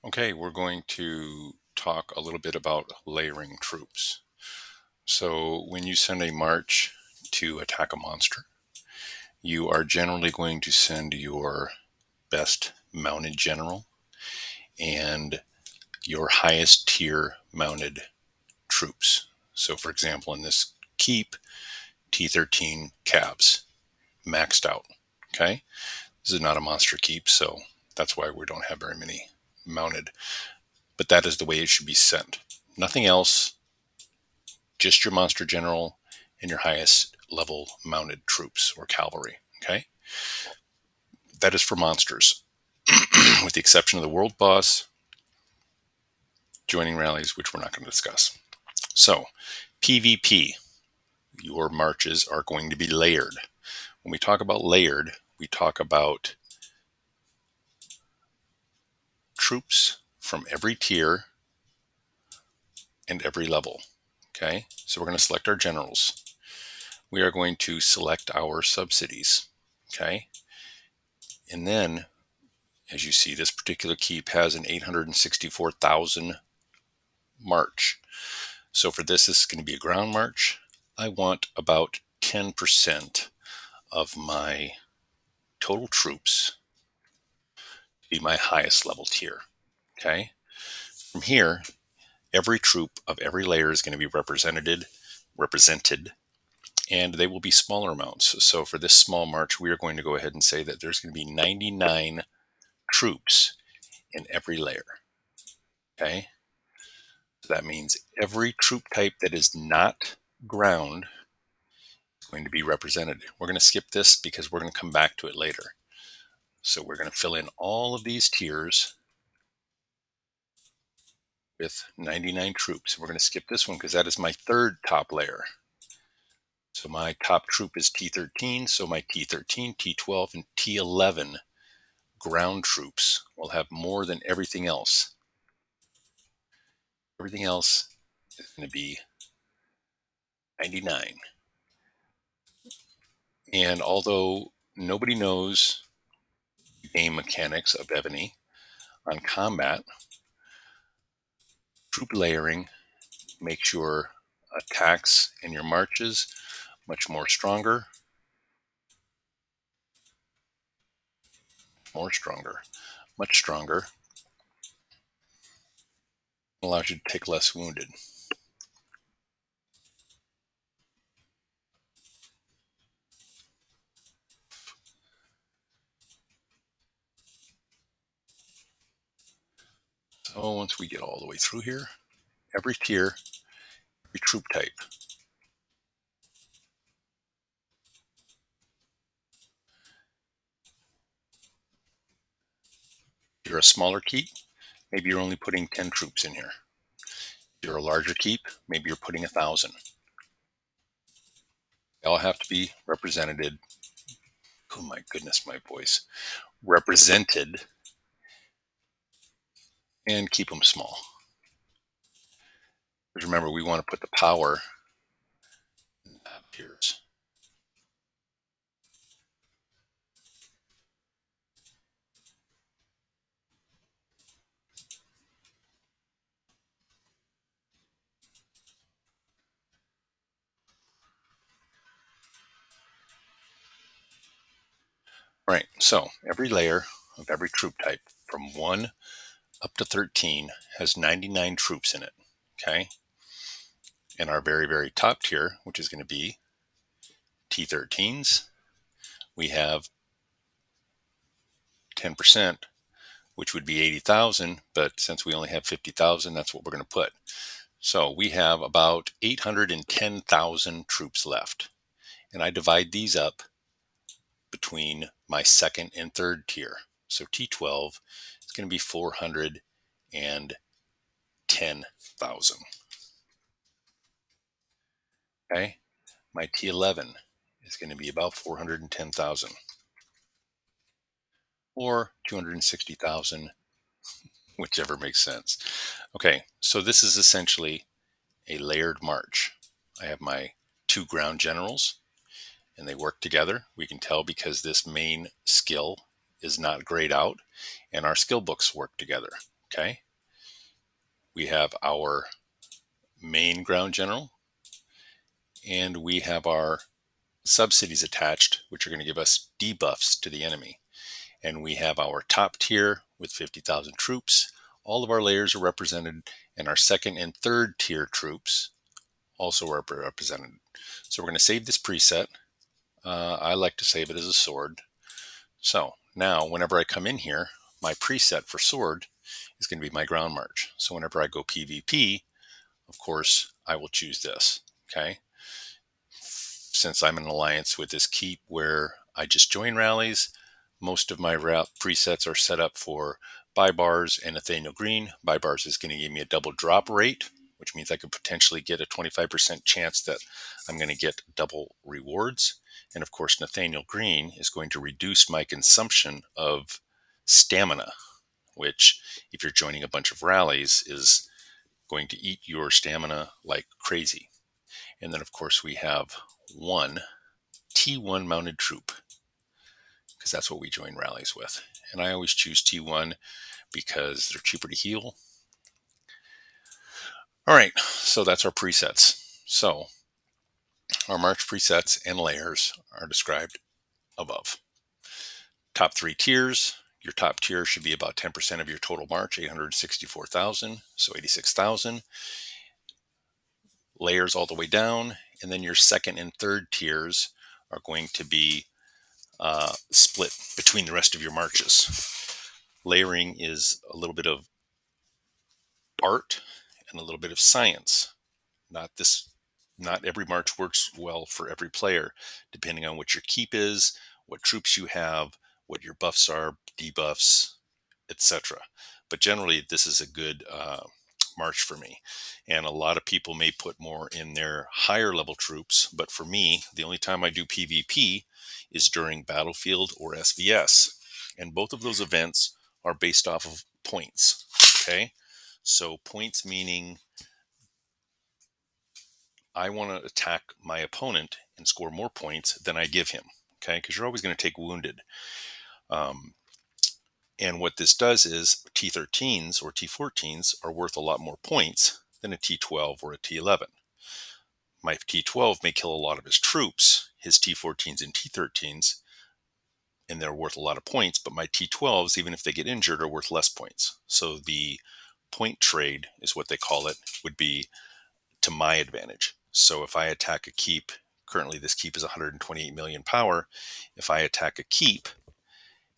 Okay, we're going to talk a little bit about layering troops. So, when you send a march to attack a monster, you are generally going to send your best mounted general and your highest tier mounted troops. So, for example, in this keep, T13 cabs, maxed out. Okay, this is not a monster keep, so that's why we don't have very many mounted. But that is the way it should be sent. Nothing else, just your monster general and your highest level mounted troops or cavalry. Okay, that is for monsters, with the exception of the world boss, joining rallies, which we're not going to discuss. So, PvP, your marches are going to be layered. When we talk about layered, we talk about troops from every tier and every level. Okay, so we're going to select our generals. We are going to select our subsidies. Okay, and then as you see, this particular keep has an 864,000 march. So for this is going to be a ground march. I want about 10% of my total troops to be my highest level tier. Okay. From here, every troop of every layer is going to be represented, and they will be smaller amounts. So for this small march, we are going to go ahead and say that there's going to be 99 troops in every layer. Okay. So that means every troop type that is not ground is going to be represented. We're going to skip this because we're going to come back to it later. So we're going to fill in all of these tiers with 99 troops. We're going to skip this one because that is my third top layer. So my top troop is T13. So my T13, T12, and T11 ground troops will have more than everything else. Everything else is going to be 99. And although nobody knows game mechanics of Ebony on combat, troop layering makes your attacks and your marches much more stronger, much stronger, allows you to take less wounded. So once we get all the way through here, every tier, every troop type. If you're a smaller keep, maybe you're only putting 10 troops in here. If you're a larger keep, maybe you're putting 1,000. They all have to be represented. Oh my goodness, my voice. Represented, and keep them small. Because remember, we want to put the power in the tiers. Right, so every layer of every troop type from 1 up to 13 has 99 troops in it. Okay, and our very, very top tier, which is going to be T13s, we have 10%, which would be 80,000, but since we only have 50,000, that's what we're going to put. So we have about 810,000 troops left. And I divide these up between my second and third tier. So T12 is going to be 410,000. Okay. My T11 is going to be about 410,000 or 260,000, whichever makes sense. Okay. So this is essentially a layered march. I have my 2 ground generals and they work together. We can tell because this main skill is not grayed out and our skill books work together. Okay. We have our main ground general, and we have our subsidies attached, which are going to give us debuffs to the enemy. And we have our top tier with 50,000 troops. All of our layers are represented, and our second and third tier troops also are represented. So we're going to save this preset. I like to save it as a sword. So now whenever I come in here, my preset for sword is going to be my ground march. So whenever I go PvP, of course, I will choose this. Okay. Since I'm in an alliance with this keep where I just join rallies, most of my route presets are set up for buy bars and Nathaniel Green. Buy bars is going to give me a double drop rate, which means I could potentially get a 25% chance that I'm going to get double rewards. And of course, Nathaniel Green is going to reduce my consumption of stamina, which, if you're joining a bunch of rallies, is going to eat your stamina like crazy. And then, of course, we have one T1 mounted troop, because that's what we join rallies with. And I always choose T1 because they're cheaper to heal. All right, so that's our presets. So our March presets and layers are described above. Top three tiers. Your top tier should be about 10% of your total March, 864,000, so 86,000. Layers all the way down. And then your second and third tiers are going to be split between the rest of your marches. Layering is a little bit of art and a little bit of science. Not every march works well for every player, depending on what your keep is, what troops you have, what your buffs are, debuffs, etc. But generally, this is a good march for me. And a lot of people may put more in their higher level troops, but for me, the only time I do PvP is during Battlefield or SVS. And both of those events are based off of points. Okay. So points meaning I want to attack my opponent and score more points than I give him. Okay. Because you're always going to take wounded. And what this does is T13s or T14s are worth a lot more points than a T12 or a T11. My T12 may kill a lot of his troops, his T14s and T13s, and they're worth a lot of points, but my T12s, even if they get injured, are worth less points. So the point trade is what they call it, would be to my advantage. So if I attack a keep, currently this keep is 128 million power. If I attack a keep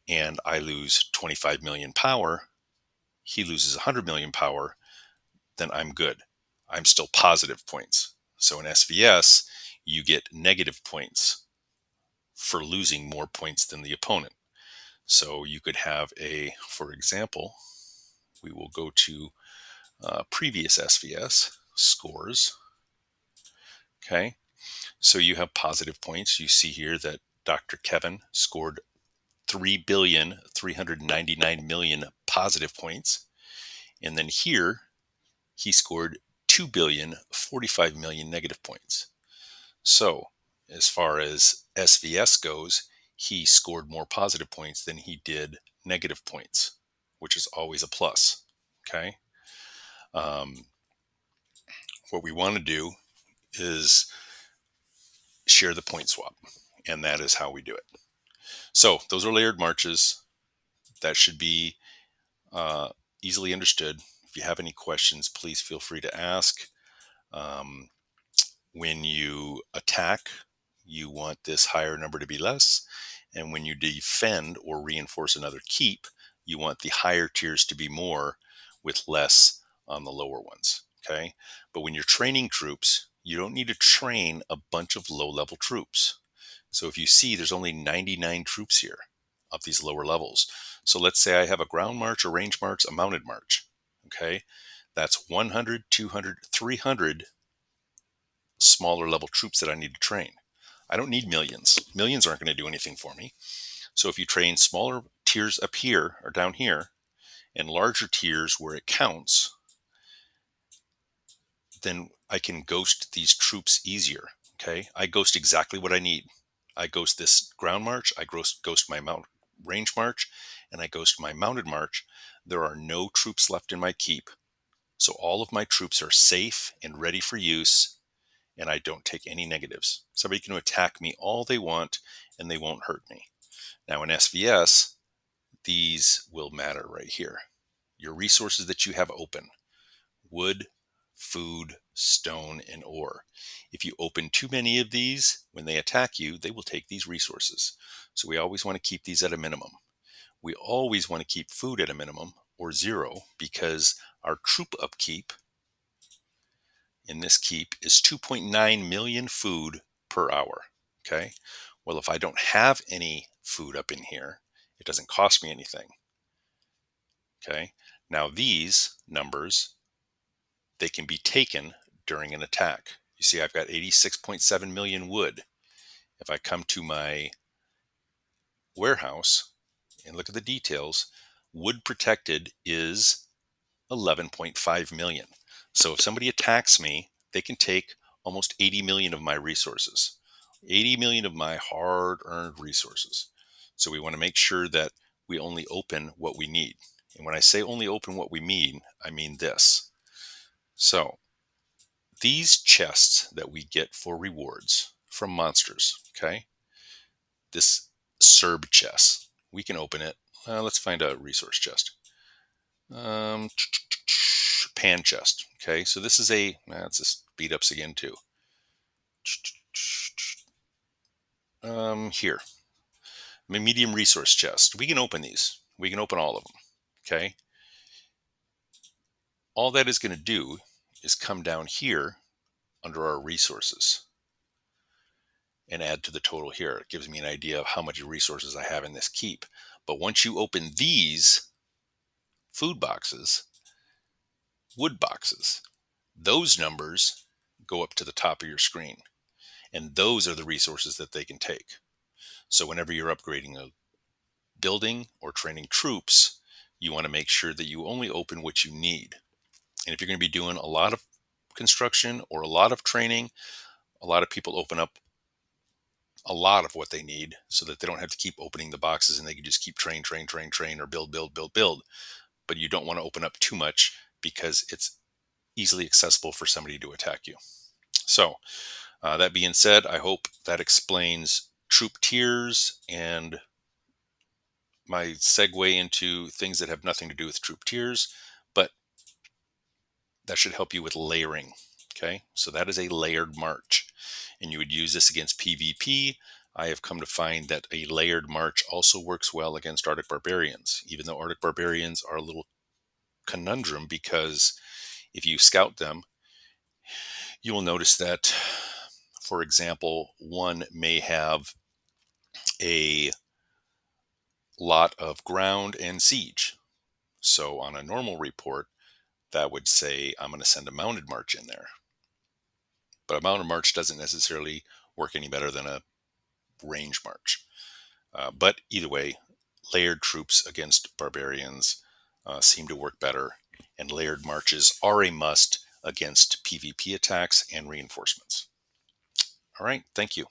and I lose 25 million power, he loses 100 million power, then I'm good. I'm still positive points. So in SVS, you get negative points for losing more points than the opponent. So you could have for example, we will go to previous SVS scores. Okay. So you have positive points. You see here that Dr. Kevin scored 3,399,000,000 positive points. And then here, he scored 2,045,000,000 negative points. So as far as SVS goes, he scored more positive points than he did negative points, which is always a plus. Okay. What we want to do is share the point swap, and that is how we do it. So those are layered marches. That should be easily understood. If you have any questions, please feel free to ask. When you attack, you want this higher number to be less. And when you defend or reinforce another keep, you want the higher tiers to be more with less on the lower ones. Okay. But when you're training troops, you don't need to train a bunch of low level troops. So if you see, there's only 99 troops here of these lower levels. So let's say I have a ground march, a range march, a mounted march. Okay. That's 100, 200, 300 smaller level troops that I need to train. I don't need millions. Millions aren't going to do anything for me. So if you train smaller tiers up here or down here and larger tiers where it counts, then I can ghost these troops easier. Okay. I ghost exactly what I need. I ghost this ground march. I ghost my range march, and I go to my mounted march, there are no troops left in my keep. So all of my troops are safe and ready for use, and I don't take any negatives. Somebody can attack me all they want, and they won't hurt me. Now in SVS, these will matter right here. Your resources that you have open: wood, food, stone, and ore. If you open too many of these, when they attack you, they will take these resources. So we always want to keep these at a minimum. We always want to keep food at a minimum or zero, because our troop upkeep in this keep is 2.9 million food per hour. Okay. Well, if I don't have any food up in here, it doesn't cost me anything. Okay. Now these numbers, they can be taken during an attack. You see, I've got 86.7 million wood. If I come to my warehouse and look at the details, wood protected is 11.5 million. So if somebody attacks me, they can take almost 80 million of my resources, 80 million of my hard earned resources. So we want to make sure that we only open what we need. And when I say only open what we mean, I mean this. So these chests that we get for rewards from monsters, okay? This Serb chest, we can open it. Let's find a resource chest. Pan chest. Okay, so this is it's just beat ups again too. Here, medium resource chest. We can open these. We can open all of them. Okay. All that is going to do is come down here under our resources and add to the total here. It gives me an idea of how much resources I have in this keep. But once you open these food boxes, wood boxes, those numbers go up to the top of your screen. And those are the resources that they can take. So whenever you're upgrading a building or training troops, you want to make sure that you only open what you need. And if you're going to be doing a lot of construction or a lot of training, a lot of people open up a lot of what they need so that they don't have to keep opening the boxes, and they can just keep train, or build. But you don't want to open up too much because it's easily accessible for somebody to attack you. So that being said, I hope that explains troop tiers and my segue into things that have nothing to do with troop tiers, but that should help you with layering. Okay, so that is a layered march, and you would use this against PvP. I have come to find that a layered march also works well against Arctic barbarians, even though Arctic barbarians are a little conundrum, because if you scout them, you will notice that, for example, one may have a lot of ground and siege. So on a normal report, that would say I'm going to send a mounted march in there. But a mounted march doesn't necessarily work any better than a range march. But either way, layered troops against barbarians seem to work better, and layered marches are a must against PvP attacks and reinforcements. All right, thank you.